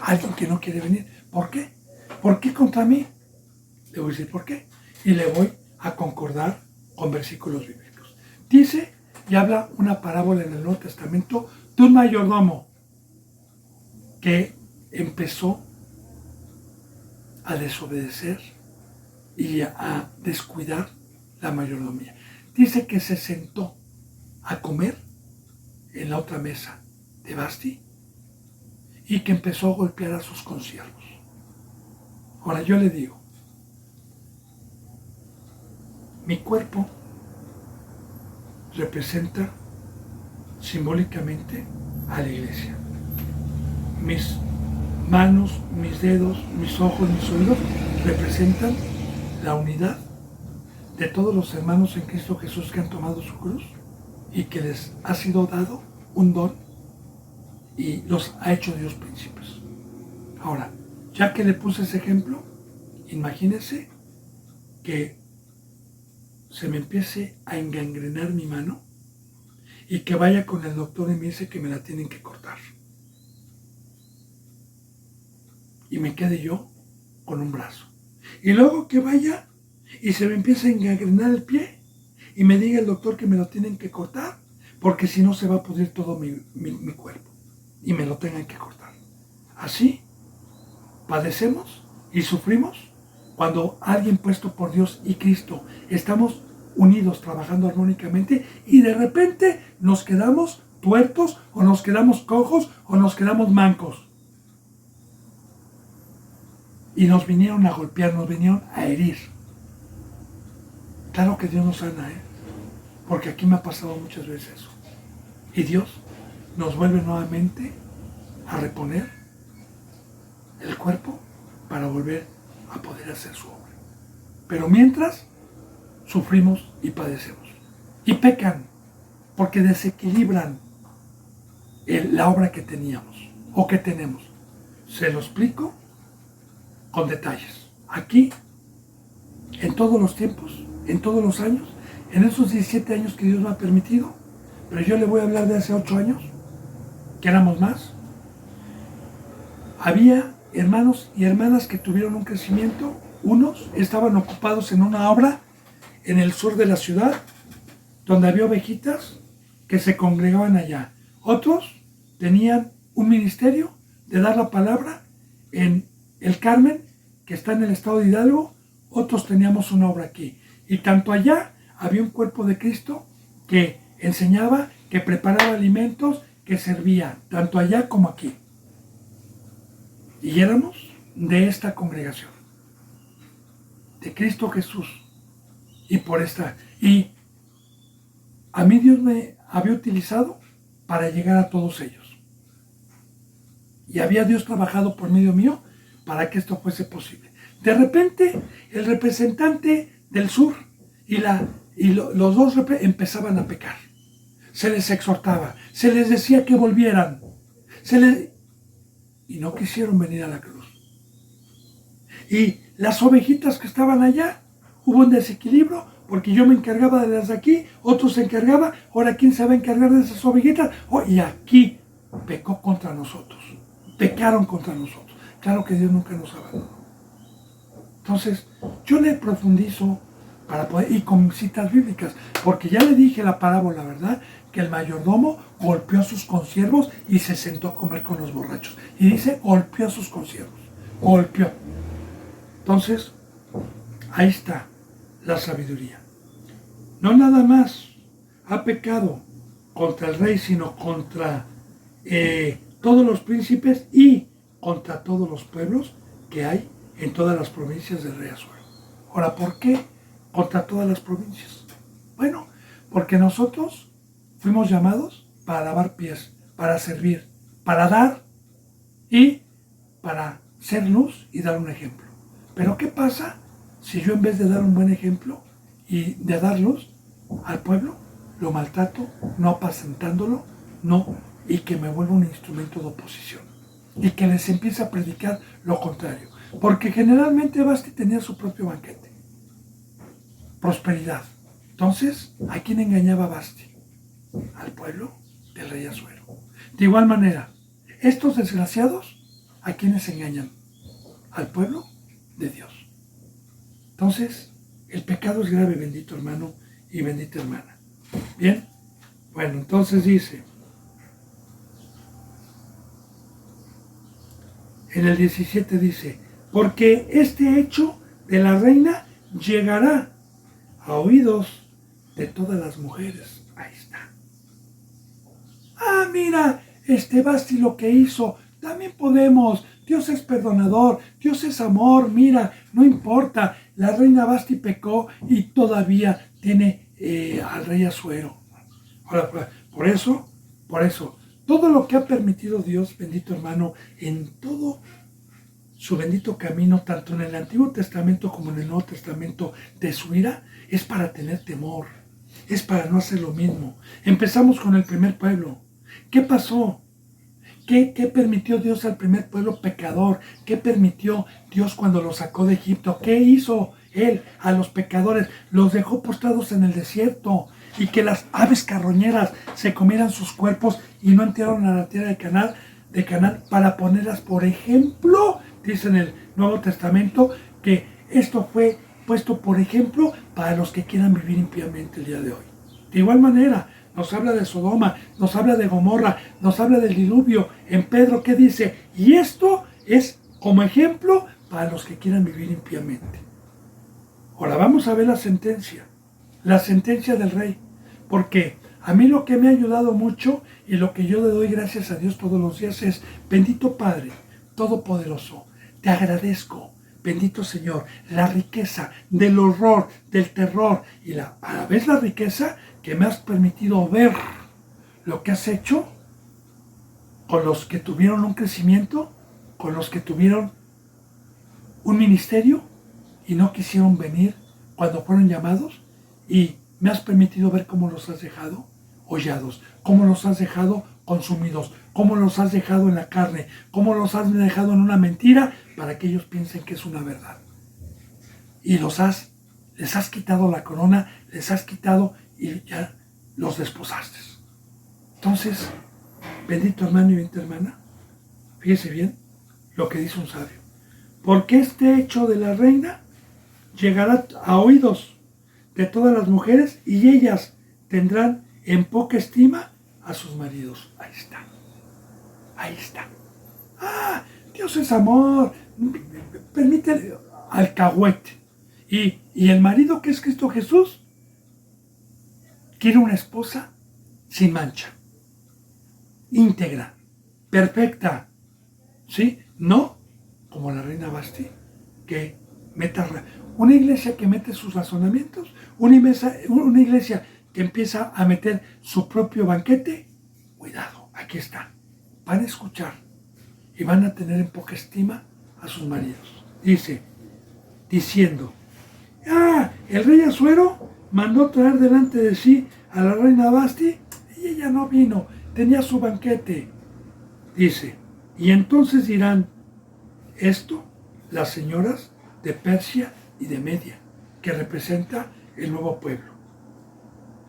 A: alguien que no quiere venir. ¿Por qué? ¿Por qué contra mí? Le voy a decir por qué. Y le voy a concordar con versículos bíblicos. Dice y habla una parábola en el Nuevo Testamento de un mayordomo que empezó a desobedecer y a descuidar la mayordomía. Dice que se sentó a comer en la otra mesa de Vasti y que empezó a golpear a sus consiervos. Ahora yo le digo, mi cuerpo representa simbólicamente a la iglesia. Mis manos, mis dedos, mis ojos, mis oídos representan la unidad de todos los hermanos en Cristo Jesús que han tomado su cruz y que les ha sido dado un don y los ha hecho Dios príncipes. Ahora, ya que le puse ese ejemplo, imagínense que se me empiece a engangrenar mi mano y que vaya con el doctor y me dice que me la tienen que cortar. Y me quede yo con un brazo. Y luego que vaya y se me empiece a engangrenar el pie y me diga el doctor que me lo tienen que cortar porque si no se va a pudrir todo mi cuerpo y me lo tengan que cortar. Así padecemos y sufrimos cuando alguien puesto por Dios y Cristo estamos unidos trabajando armónicamente y de repente nos quedamos tuertos o nos quedamos cojos o nos quedamos mancos. Y nos vinieron a golpear, nos vinieron a herir. Claro que Dios nos sana, porque aquí me ha pasado muchas veces eso. Y Dios nos vuelve nuevamente a reponer el cuerpo para volver a poder hacer su obra. Pero mientras, sufrimos y padecemos. Y pecan, porque desequilibran la obra que teníamos o que tenemos. Se lo explico con detalles. Aquí, en todos los tiempos, en todos los años, en esos 17 años que Dios me ha permitido, pero yo le voy a hablar de hace 8 años, que éramos más. Había hermanos y hermanas que tuvieron un crecimiento. Unos estaban ocupados en una obra en el sur de la ciudad, donde había ovejitas que se congregaban allá. Otros tenían un ministerio de dar la palabra en el Carmen, que está en el estado de Hidalgo. Otros teníamos una obra aquí. Y tanto allá había un cuerpo de Cristo que enseñaba, que preparaba alimentos, que servía, tanto allá como aquí. Y éramos de esta congregación, de Cristo Jesús. Y por esta. Y a mí Dios me había utilizado para llegar a todos ellos. Y había Dios trabajado por medio mío para que esto fuese posible. De repente, el representante del sur los dos empezaban a pecar. Se les exhortaba, se les decía que volvieran. Y no quisieron venir a la cruz. Y las ovejitas que estaban allá, hubo un desequilibrio, porque yo me encargaba de las de aquí, otros se encargaba, ahora quién se va a encargar de esas ovejitas. Y aquí pecó contra nosotros, pecaron contra nosotros. Claro que Dios nunca nos abandonó. Entonces, yo le profundizo para poder, y con citas bíblicas, porque ya le dije la parábola, ¿verdad? Que el mayordomo golpeó a sus consiervos y se sentó a comer con los borrachos. Y dice, golpeó a sus consiervos, golpeó. Entonces, ahí está la sabiduría. No nada más ha pecado contra el rey, sino contra todos los príncipes y contra todos los pueblos que hay en todas las provincias del rey Asuero. Ahora, ¿por qué contra todas las provincias? Bueno, porque nosotros fuimos llamados para lavar pies, para servir, para dar y para ser luz y dar un ejemplo. Pero ¿qué pasa si yo en vez de dar un buen ejemplo y de dar luz al pueblo, lo maltrato, no apacentándolo, no, y que me vuelva un instrumento de oposición y que les empiece a predicar lo contrario? Porque generalmente Basti tenía su propio banquete, prosperidad. Entonces, ¿a quién engañaba Basti? Al pueblo del rey Asuero. De igual manera, estos desgraciados, ¿a quiénes engañan? Al pueblo de Dios. Entonces, el pecado es grave, bendito hermano y bendita hermana. Bien, bueno, entonces dice, en el 17 dice, porque este hecho de la reina llegará a oídos de todas las mujeres. Ahí está. Ah, mira, Basti lo que hizo, también podemos. Dios es perdonador, Dios es amor, mira, no importa. La reina Basti pecó y todavía tiene al rey Asuero. Ahora, por eso, todo lo que ha permitido Dios, bendito hermano, en todo su bendito camino, tanto en el Antiguo Testamento como en el Nuevo Testamento, de su ira, es para tener temor, es para no hacer lo mismo. Empezamos con el primer pueblo. ¿Qué pasó? ¿Qué permitió Dios al primer pueblo pecador? ¿Qué permitió Dios cuando los sacó de Egipto? ¿Qué hizo Él a los pecadores? Los dejó postrados en el desierto y que las aves carroñeras se comieran sus cuerpos y no entraron a la tierra de Canaán para ponerlas por ejemplo. Dice en el Nuevo Testamento que esto fue puesto por ejemplo para los que quieran vivir impíamente el día de hoy. De igual manera, nos habla de Sodoma, nos habla de Gomorra, nos habla del diluvio. En Pedro, ¿qué dice? Y esto es como ejemplo para los que quieran vivir impíamente. Ahora vamos a ver la sentencia del rey. Porque a mí lo que me ha ayudado mucho y lo que yo le doy gracias a Dios todos los días es, bendito Padre Todopoderoso, te agradezco, bendito Señor, la riqueza del horror, del terror y a la vez la riqueza que me has permitido ver lo que has hecho con los que tuvieron un crecimiento, con los que tuvieron un ministerio y no quisieron venir cuando fueron llamados, y me has permitido ver cómo los has dejado hollados, cómo los has dejado consumidos, cómo los has dejado en la carne, cómo los has dejado en una mentira para que ellos piensen que es una verdad. Y les has quitado la corona, les has quitado y ya los desposaste. Entonces, bendito hermano y bendita hermana, fíjese bien lo que dice un sabio. Porque este hecho de la reina llegará a oídos de todas las mujeres y ellas tendrán en poca estima a sus maridos. Ahí está. Ahí está. Ah, Dios es amor. Permite alcahuete. Y el marido que es Cristo Jesús quiere una esposa sin mancha, íntegra, perfecta, ¿sí? No como la reina Basti, que una iglesia que mete sus razonamientos, una iglesia que empieza a meter su propio banquete. Cuidado, aquí está. Van a escuchar y van a tener en poca estima a sus maridos. Diciendo, el rey Asuero mandó traer delante de sí a la reina Basti y ella no vino, tenía su banquete. Dice, y entonces dirán esto las señoras de Persia y de Media, que representa el nuevo pueblo.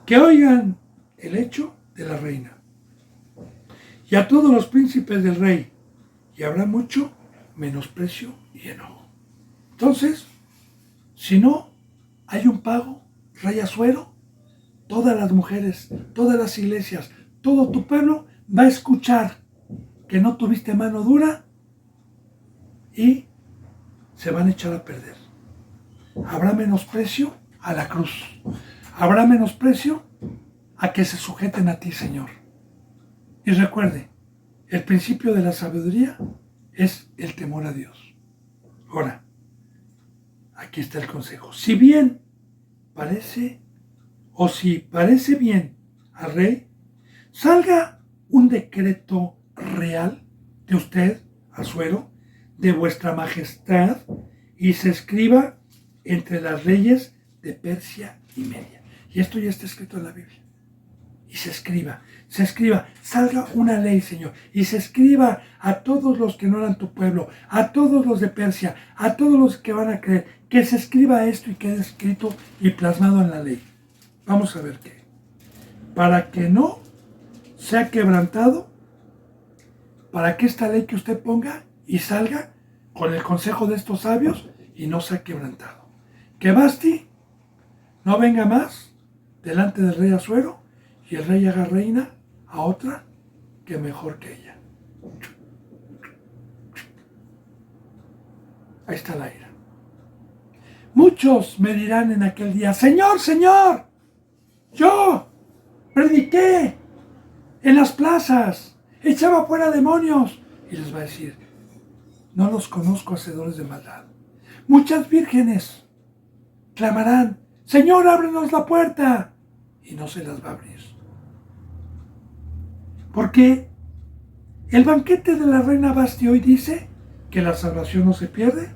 A: Que oigan el hecho de la reina. Y a todos los príncipes del rey, y habrá mucho menosprecio y enojo. Entonces, si no hay un pago, rey Asuero, todas las mujeres, todas las iglesias, todo tu pueblo va a escuchar que no tuviste mano dura y se van a echar a perder. Habrá menosprecio a la cruz. Habrá menosprecio a que se sujeten a ti, Señor. Y recuerde, el principio de la sabiduría es el temor a Dios. Ahora, aquí está el consejo. Si parece bien al rey, salga un decreto real de usted, Asuero, de vuestra majestad, y se escriba entre las reyes de Persia y Media. Y esto ya está escrito en la Biblia. Y se escriba, salga una ley, Señor, y se escriba a todos los que no eran tu pueblo, a todos los de Persia, a todos los que van a creer, que se escriba esto y quede escrito y plasmado en la ley. Vamos a ver qué. Para que no sea quebrantado, para que esta ley que usted ponga y salga con el consejo de estos sabios y no sea quebrantado. Que Basti no venga más delante del rey Asuero y el rey haga reina a otra que mejor que ella. Ahí está la ira. Muchos me dirán en aquel día, Señor, Señor, yo prediqué en las plazas, echaba fuera demonios. Y les va a decir, no los conozco, hacedores de maldad. Muchas vírgenes clamarán, Señor, ábrenos la puerta. Y no se las va a abrir. Porque el banquete de la reina Basti hoy dice que la salvación no se pierde,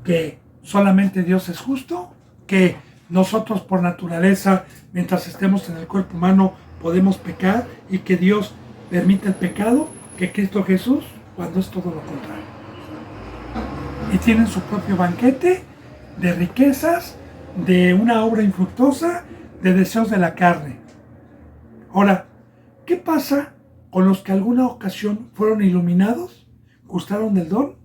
A: que solamente Dios es justo, que nosotros por naturaleza, mientras estemos en el cuerpo humano, podemos pecar y que Dios permite el pecado, que Cristo Jesús, cuando es todo lo contrario. Y tienen su propio banquete de riquezas, de una obra infructuosa, de deseos de la carne. Ahora, ¿qué pasa con los que alguna ocasión fueron iluminados, gustaron del don,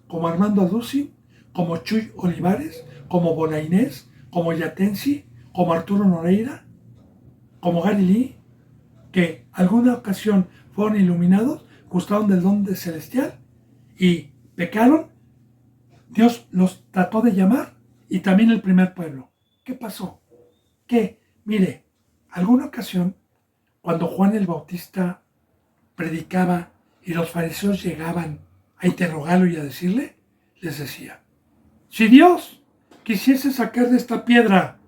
A: como Armando Aduzzi, como Chuy Olivares, como Bolainés, como Yatensi, como Arturo Noreira, como Gary Lee, que alguna ocasión fueron iluminados, gustaron del don de celestial y pecaron? Dios los trató de llamar y también el primer pueblo. ¿Qué pasó? Que, mire, alguna ocasión, cuando Juan el Bautista predicaba y los fariseos llegaban a interrogarlo y a decirle, les decía, si Dios quisiese sacar de esta piedra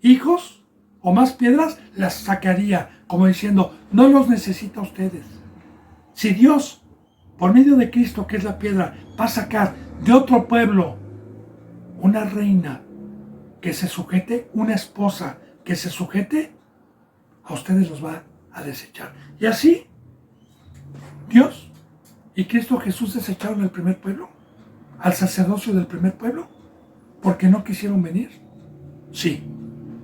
A: hijos o más piedras, las sacaría, como diciendo, no los necesita a ustedes. Si Dios, por medio de Cristo, que es la piedra, va a sacar de otro pueblo una reina que se sujete, una esposa que se sujete, a ustedes los va a desechar. Y así Dios y Cristo Jesús desecharon al primer pueblo, al sacerdocio del primer pueblo, porque no quisieron venir. Sí,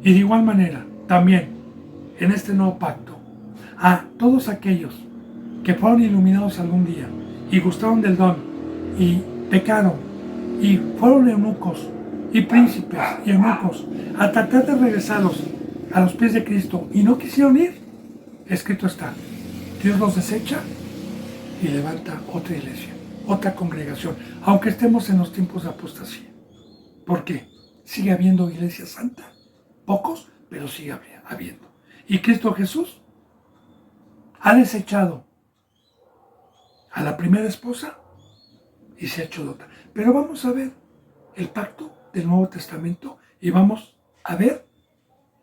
A: y de igual manera, también en este nuevo pacto, a todos aquellos que fueron iluminados algún día y gustaron del don y pecaron y fueron eunucos y príncipes y eunucos a tratar de regresarlos a los pies de Cristo y no quisieron ir, escrito está, Dios los desecha y levanta otra iglesia, otra congregación, aunque estemos en los tiempos de apostasía. ¿Por qué? Sigue habiendo iglesia santa, pocos, pero sigue habiendo. Y Cristo Jesús ha desechado a la primera esposa y se ha hecho de otra. Pero vamos a ver el pacto del Nuevo Testamento y vamos a ver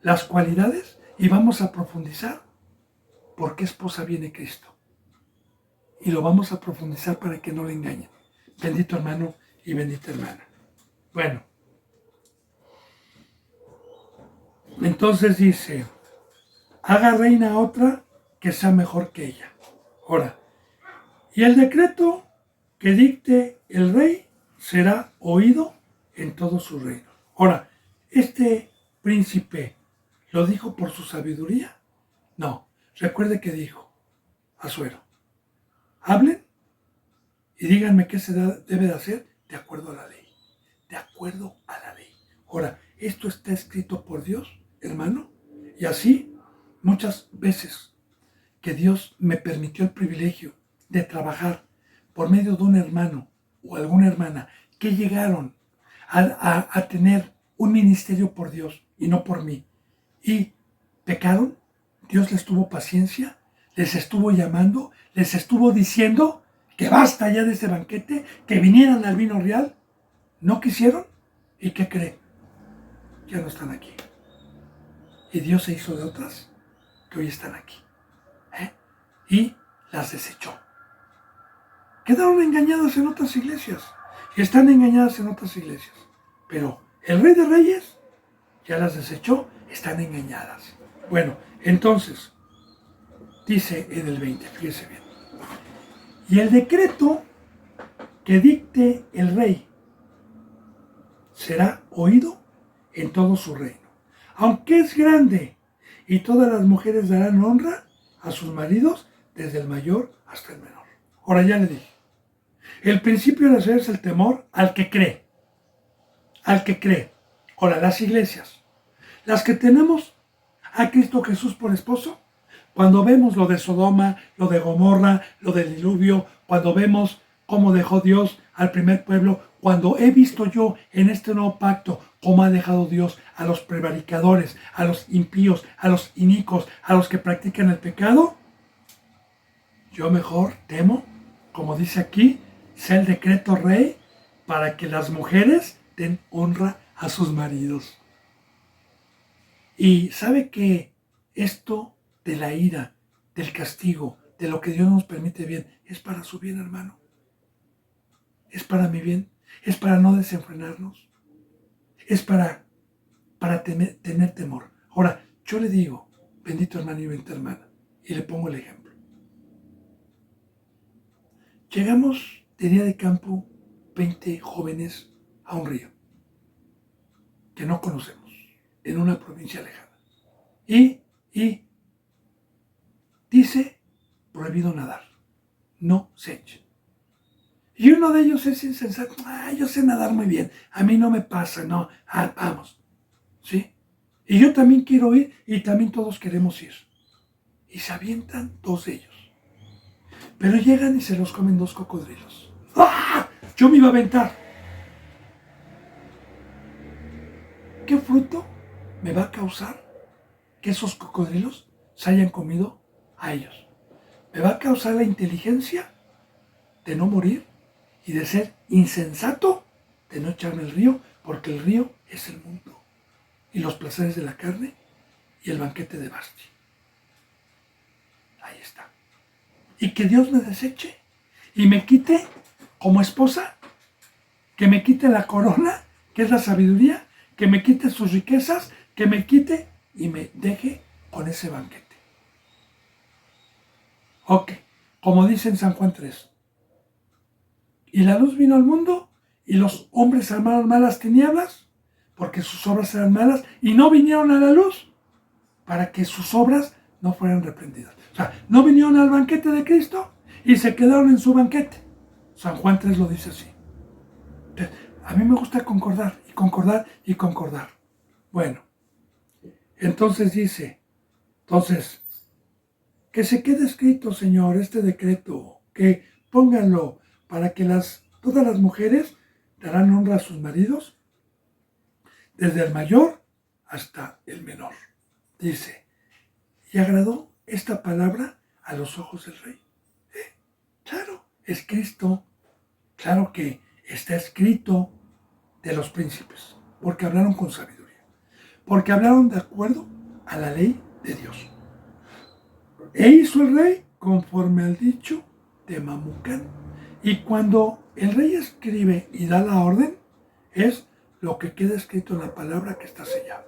A: las cualidades y vamos a profundizar por qué esposa viene Cristo. Y lo vamos a profundizar para que no le engañen. Bendito hermano y bendita hermana. Bueno, entonces dice, haga reina otra que sea mejor que ella. Ahora, y el decreto que dicte el rey será oído en todo su reino. Ahora, ¿este príncipe lo dijo por su sabiduría? No, recuerde que dijo Asuero, hablen y díganme qué se debe de hacer de acuerdo a la ley. De acuerdo a la ley. Ahora, esto está escrito por Dios, hermano, y así muchas veces que Dios me permitió el privilegio de trabajar por medio de un hermano o alguna hermana que llegaron a tener un ministerio por Dios y no por mí, y pecaron, Dios les tuvo paciencia, les estuvo llamando, les estuvo diciendo que basta ya de ese banquete, que vinieran al vino real, no quisieron, ¿y qué creen? Ya no están aquí. Y Dios se hizo de otras que hoy están aquí. Y las desechó. Quedaron engañadas en otras iglesias y están engañadas en otras iglesias. Pero el Rey de Reyes ya las desechó, están engañadas. Bueno, entonces, dice en el 20, fíjese bien. Y el decreto que dicte el rey será oído en todo su reino. Aunque es grande, y todas las mujeres darán honra a sus maridos, desde el mayor hasta el menor. Ahora ya le dije. El principio de la fe es el temor al que cree. Al que cree. Ahora, las iglesias, las que tenemos a Cristo Jesús por esposo, cuando vemos lo de Sodoma, lo de Gomorra, lo del diluvio, cuando vemos cómo dejó Dios al primer pueblo, cuando he visto yo en este nuevo pacto cómo ha dejado Dios a los prevaricadores, a los impíos, a los inicuos, a los que practican el pecado, yo mejor temo, como dice aquí, sea el decreto rey para que las mujeres den honra a sus maridos. Y sabe que esto de la ira, del castigo, de lo que Dios nos permite bien, es para su bien, hermano. Es para mi bien, es para no desenfrenarnos, es para tener temor. Ahora, yo le digo, bendito hermano y bendita hermana, y le pongo el ejemplo. Llegamos de día de campo 20 jóvenes a un río que no conocemos, en una provincia lejana. Y dice, prohibido nadar, no se eche. Y uno de ellos es insensato, yo sé nadar muy bien, a mí no me pasa, no, vamos, ¿sí? Y yo también quiero ir y también todos queremos ir. Y se avientan 2 de ellos. Pero llegan y se los comen 2 cocodrilos. ¡Ah! Yo me iba a aventar. ¿Qué fruto me va a causar que esos cocodrilos se hayan comido a ellos? Me va a causar la inteligencia de no morir y de ser insensato, de no echarme al río, porque el río es el mundo y los placeres de la carne y el banquete de Basti. Ahí está. Y que Dios me deseche y me quite como esposa, que me quite la corona, que es la sabiduría, que me quite sus riquezas, que me quite y me deje con ese banquete. Ok, como dice en San Juan 3. Y la luz vino al mundo, y los hombres amaron malas tinieblas, porque sus obras eran malas, y no vinieron a la luz, para que sus obras no fueran reprendidas. O sea, no vinieron al banquete de Cristo, y se quedaron en su banquete. San Juan 3 lo dice así. Entonces, a mí me gusta concordar, y concordar, y concordar. Bueno, entonces dice, que se quede escrito, Señor, este decreto, que pónganlo para que todas las mujeres darán honra a sus maridos, desde el mayor hasta el menor. Dice, y agradó esta palabra a los ojos del rey. Claro, es Cristo, claro que está escrito de los príncipes, porque hablaron con sabiduría, porque hablaron de acuerdo a la ley de Dios. E hizo el rey conforme al dicho de Mamucán. Y cuando el rey escribe y da la orden, es lo que queda escrito en la palabra que está sellado.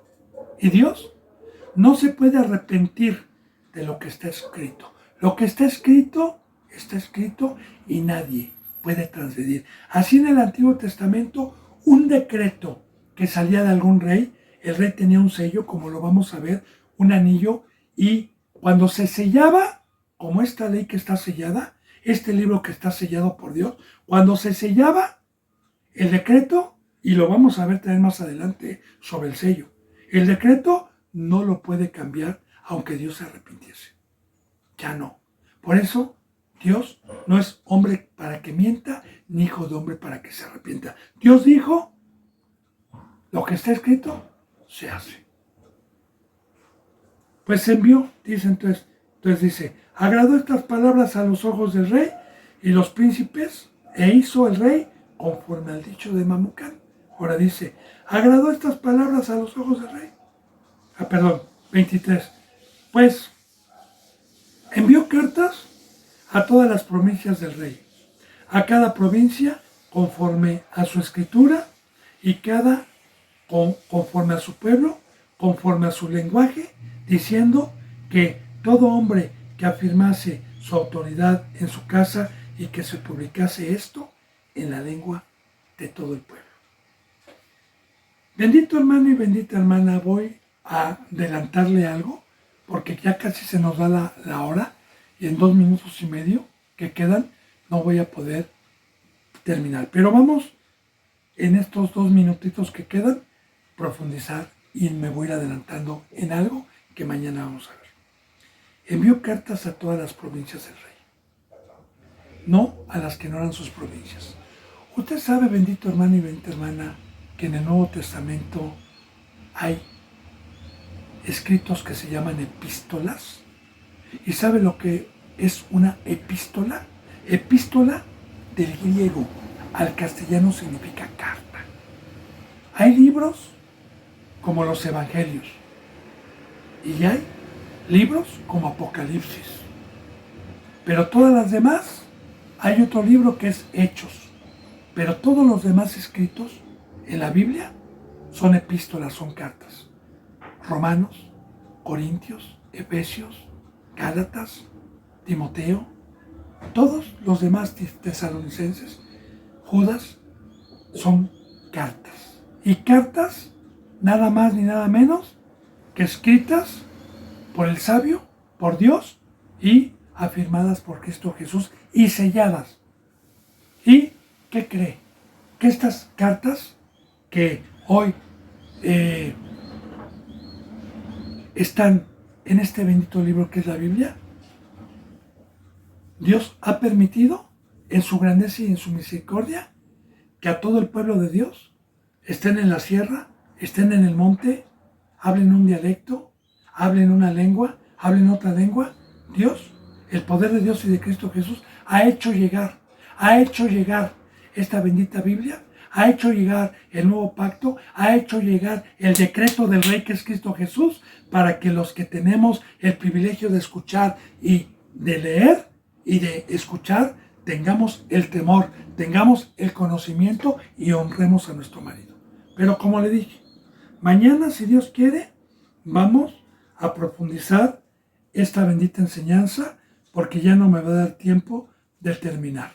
A: Y Dios no se puede arrepentir de lo que está escrito. Lo que está escrito y nadie puede transgredir. Así en el Antiguo Testamento, un decreto que salía de algún rey, el rey tenía un sello, como lo vamos a ver, un anillo, y cuando se sellaba, como esta ley que está sellada, este libro que está sellado por Dios, cuando se sellaba el decreto, y lo vamos a ver también más adelante sobre el sello, el decreto no lo puede cambiar aunque Dios se arrepintiese. Ya no. Por eso Dios no es hombre para que mienta, ni hijo de hombre para que se arrepienta. Dios dijo, lo que está escrito, se hace. Pues se envió, dice entonces dice, agradó estas palabras a los ojos del rey y los príncipes, e hizo el rey conforme al dicho de Mamucán. Ahora dice, agradó estas palabras a los ojos del rey. 23. Pues envió cartas a todas las provincias del rey, a cada provincia conforme a su escritura y cada conforme a su pueblo, conforme a su lenguaje, diciendo que todo hombre que afirmase su autoridad en su casa y que se publicase esto en la lengua de todo el pueblo. Bendito hermano y bendita hermana, voy a adelantarle algo, porque ya casi se nos da la hora, y en 2 minutos y medio que quedan no voy a poder terminar. Pero vamos, en estos 2 minutitos que quedan, profundizar, y me voy a ir adelantando en algo que mañana vamos a ver. Envió cartas a todas las provincias del rey, no a las que no eran sus provincias. Usted sabe, bendito hermano y bendita hermana, que en el Nuevo Testamento hay escritos que se llaman epístolas. ¿Y sabe lo que es una epístola? Epístola del griego al castellano significa carta. Hay libros como los evangelios y hay libros como Apocalipsis, pero todas las demás, hay otro libro que es Hechos, pero todos los demás escritos en la Biblia son epístolas, son cartas. Romanos, Corintios, Efesios, Gálatas, Timoteo, todos los demás tesalonicenses, Judas, son cartas. Y cartas, nada más ni nada menos que escritas por el sabio, por Dios, y afirmadas por Cristo Jesús y selladas. ¿Y qué cree? Que estas cartas que hoy están en este bendito libro que es la Biblia, Dios ha permitido en su grandeza y en su misericordia que a todo el pueblo de Dios estén en la sierra, estén en el monte, hablen un dialecto, hablen una lengua, hablen otra lengua. Dios, el poder de Dios y de Cristo Jesús, ha hecho llegar esta bendita Biblia, ha hecho llegar el nuevo pacto, ha hecho llegar el decreto del Rey que es Cristo Jesús, para que los que tenemos el privilegio de escuchar y de leer y de escuchar, tengamos el temor, tengamos el conocimiento y honremos a nuestro marido. Pero como le dije, mañana, si Dios quiere, vamos a profundizar esta bendita enseñanza porque ya no me va a dar tiempo de terminar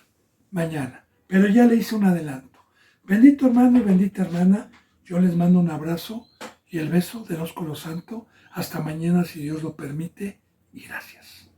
A: mañana. Pero ya le hice un adelanto. Bendito hermano y bendita hermana, yo les mando un abrazo y el beso del ósculo santo. Hasta mañana si Dios lo permite y gracias.